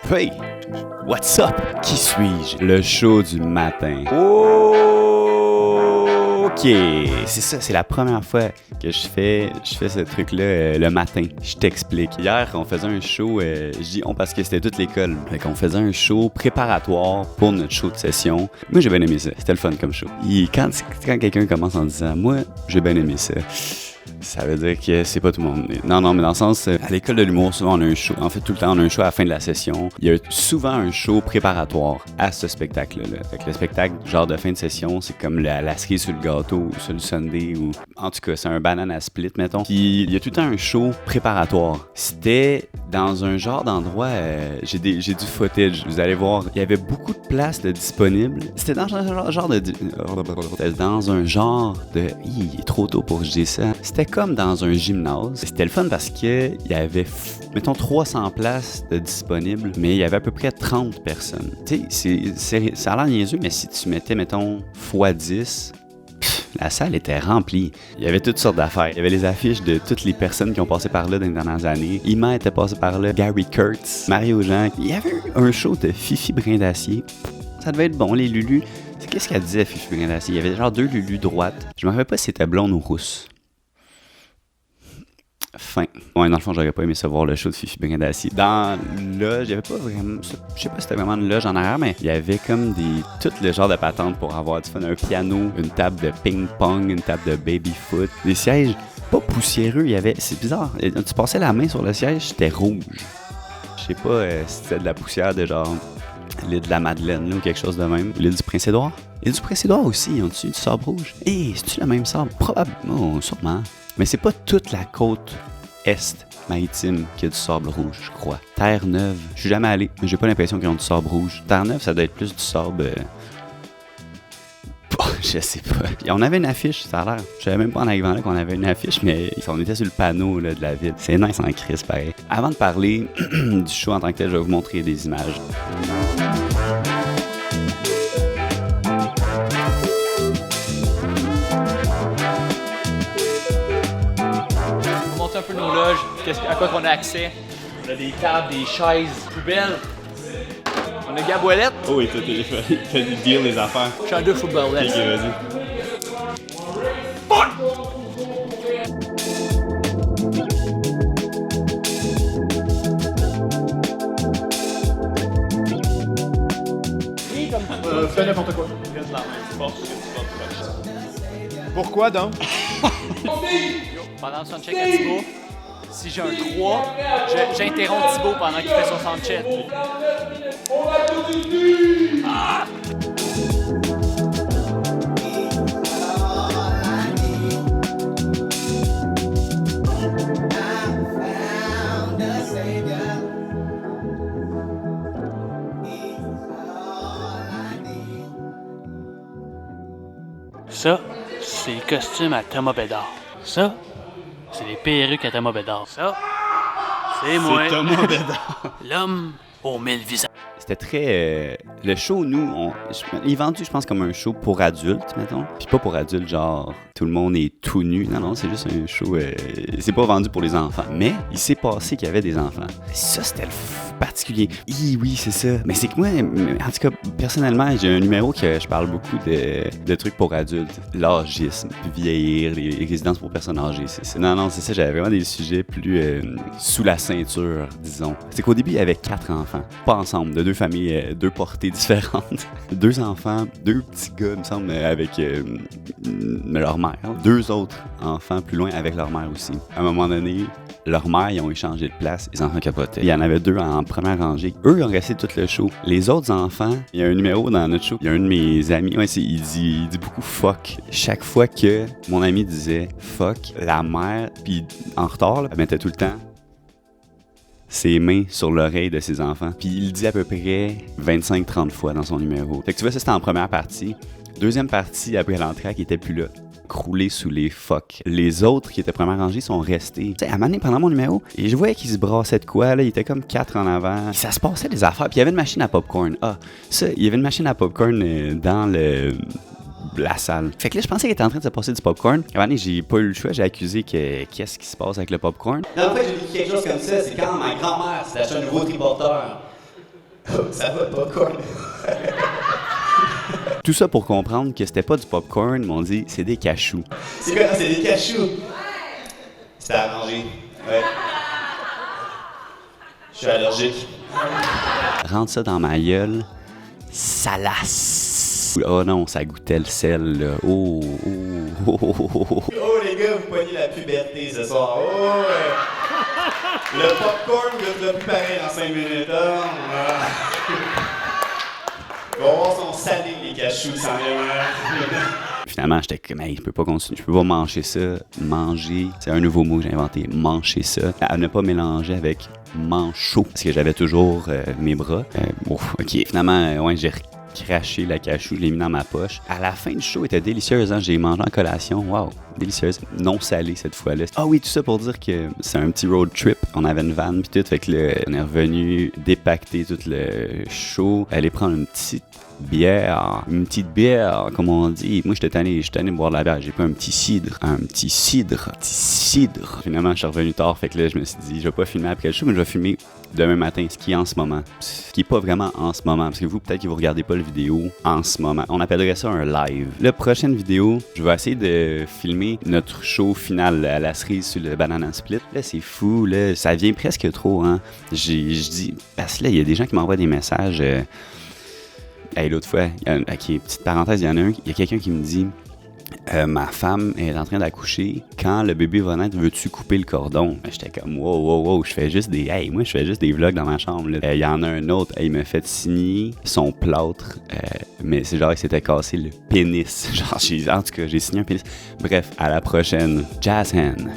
Hey, what's up? Qui suis-je? Le show du matin. OK, c'est ça, c'est la première fois que je fais ce truc-là le matin. Je t'explique. Hier, on faisait un show, je dis on parce que c'était toute l'école. Fait qu'on faisait un show préparatoire pour notre show de session. Moi, j'ai bien aimé ça. C'était le fun comme show. Et quand quelqu'un commence en disant « Moi, j'ai bien aimé ça », ça veut dire que c'est pas tout le monde. Non, mais dans le sens, à l'école de l'humour, souvent on a un show. En fait, tout le temps, on a un show à la fin de la session. Il y a souvent un show préparatoire à ce spectacle-là. Fait que le spectacle, genre de fin de session, c'est comme la cerise sur le gâteau, ou sur le sundae, ou en tout cas, c'est un banana split, mettons. Puis il y a tout le temps un show préparatoire. C'était dans un genre d'endroit, j'ai du footage, vous allez voir, il y avait beaucoup de places disponibles. C'était dans un genre de... Dans un genre de... Il est trop tôt pour que je dise ça. C'était comme dans un gymnase. C'était le fun parce que il y avait, mettons, 300 places de disponibles, mais il y avait à peu près 30 personnes. Tu sais, ça a l'air niaiseux, mais si tu mettais, mettons, x10, la salle était remplie. Il y avait toutes sortes d'affaires. Il y avait les affiches de toutes les personnes qui ont passé par là dans les dernières années. Ima était passé par là, Gary Kurtz, Mario Jean. Il y avait un show de Fifi Brin d'Acier. Ça devait être bon, les Lulus. Qu'est-ce qu'elle disait, Fifi Brin d'Acier? Il y avait genre 2 Lulus droites. Je me rappelle pas si c'était blonde ou rousse. Fin. Ouais, dans le fond, j'aurais pas aimé savoir le show de Fifi Brin d'Acier. Dans loge, il y avait pas vraiment... Je sais pas si c'était vraiment une loge en arrière, mais il y avait comme tout le genre de patentes pour avoir du fun. Un piano, une table de ping-pong, une table de baby-foot. Des sièges pas poussiéreux, il y avait... C'est bizarre. Tu passais la main sur le siège, c'était rouge. Je sais pas si c'était de la poussière de genre... L'île de la Madeleine, là, ou quelque chose de même. L'île du Prince-Édouard. L'île du Prince-Édouard aussi, ils ont dessus du sable rouge. C'est-tu le même sable? Probablement, sûrement. Mais c'est pas toute la côte est maritime qui a du sable rouge, je crois. Terre-Neuve, je suis jamais allé, mais j'ai pas l'impression qu'ils ont du sable rouge. Terre-Neuve, ça doit être plus du sable... je sais pas. On avait une affiche, ça a l'air. Je savais même pas en arrivant là qu'on avait une affiche, mais on était sur le panneau là, de la ville. C'est nice en crise, pareil. Avant de parler du show en tant que tel, je vais vous montrer des images. Un peu nos loges, à quoi on a accès. On a des tables, des chaises, poubelles. On a Gaboilette. Oh oui, t'as du deal les affaires. Je suis en deux footballets. Ok, vas-y. Fais n'importe quoi. Pourquoi donc? Pendant le soundcheck à Thibaut, si j'ai un 3, j'interromps Thibaut pendant qu'il fait son soundcheck. Ah! Ça, c'est les costumes à Thomas Bédard. Ça, c'est les perruques à Thomas Bédard. Ça, c'est moi. C'est Thomas Bédard. L'homme aux 1000 visages. C'était très... le show, nous, il est vendu, je pense, comme un show pour adultes, mettons. Puis pas pour adultes, genre, tout le monde est tout nu. Non, c'est juste un show... c'est pas vendu pour les enfants. Mais il s'est passé qu'il y avait des enfants. Ça, c'était particulier. Oui, c'est ça. Mais c'est que moi, en tout cas, personnellement, j'ai un numéro que je parle beaucoup de trucs pour adultes. L'âgisme, vieillir, les résidences pour personnes âgées. Non, c'est ça, j'avais vraiment des sujets plus sous la ceinture, disons. C'est qu'au début, il y avait 4 enfants. Pas ensemble, de 2 familles, 2 portées différentes. 2 enfants, 2 petits gars, il me semble, avec leur mère. 2 autres enfants plus loin avec leur mère aussi. À un moment donné, leur mère, ils ont échangé de place. Les enfants capotaient. Il y en avait 2 en première rangée. Eux, ils ont resté tout le show. Les autres enfants, il y a un numéro dans notre show. Il y a un de mes amis, il dit beaucoup fuck. Chaque fois que mon ami disait fuck, la mère, puis en retard, là, elle mettait tout le temps ses mains sur l'oreille de ses enfants. Puis il le dit à peu près 25-30 fois dans son numéro. Fait que tu vois, ça c'était en première partie. Deuxième partie, après l'entrée, qui était plus là. Croulé sous les fuck. Les autres qui étaient première rangée sont restés. Tu sais, à un moment donné, pendant mon numéro, et je voyais qu'ils se brassaient de quoi, là. Il était comme 4 en avant. Ça se passait des affaires. Puis il y avait une machine à popcorn. Il y avait une machine à popcorn dans la salle. Fait que là, je pensais qu'il était en train de se passer du popcorn. À un moment donné, j'ai pas eu le choix. J'ai accusé qu'est-ce qui se passe avec le popcorn. En fait, j'ai dit quelque chose comme ça. C'est quand ma grand-mère s'est acheté un nouveau triporteur. Ça va, popcorn. Tout ça pour comprendre que c'était pas du popcorn, mais on dit c'est des cachous. C'est quoi? C'est des cachous. C'était arrangé. Ouais. Je suis allergique. Rentre ça dans ma gueule. Salace. Oh non, ça goûtait le sel, là. Oh les gars, vous poignez la puberté ce soir. Oh ouais. Le popcorn goûtera plus pareil dans 5 minutes. On va voir si on salé les cachous sans vraiment. Finalement, j'étais comme, hey, je peux pas continuer, je peux pas manger ça. Manger, c'est un nouveau mot que j'ai inventé, manger ça. À ne pas mélanger avec manchot, parce que j'avais toujours mes bras. Ok, finalement, ouais, j'ai craché la cachou, je l'ai mis dans ma poche. À la fin du show, elle était délicieuse, hein? J'ai mangé en collation, wow, délicieuse, non salée cette fois-là. Ah oui, tout ça pour dire que c'est un petit road trip, on avait une van pis tout, fait que là, on est revenu dépacter tout le show, aller prendre une petite bière, comme on dit. Moi, j'étais tanné de boire de la bière. J'ai pris un petit cidre. Finalement, je suis revenu tard. Fait que là, je me suis dit, je vais pas filmer après le show, mais je vais filmer demain matin, ce qui est en ce moment. Ce qui est pas vraiment en ce moment. Parce que vous, peut-être que vous regardez pas la vidéo en ce moment. On appellerait ça un live. La prochaine vidéo, je vais essayer de filmer notre show final à la cerise sur le Banana Split. Là, c'est fou. Là, ça vient presque trop, hein. Je dis, parce que là, il y a des gens qui m'envoient des messages. Hey, l'autre fois, petite parenthèse, il y a quelqu'un qui me dit ma femme est en train d'accoucher. Quand le bébé va naître, veux-tu couper le cordon? J'étais comme wow, je fais juste des vlogs dans ma chambre. Il y en a un autre, il m'a fait signer son plâtre, mais c'est genre qu'il s'était cassé le pénis. En tout cas, j'ai signé un pénis. Bref, à la prochaine. Jazz hand.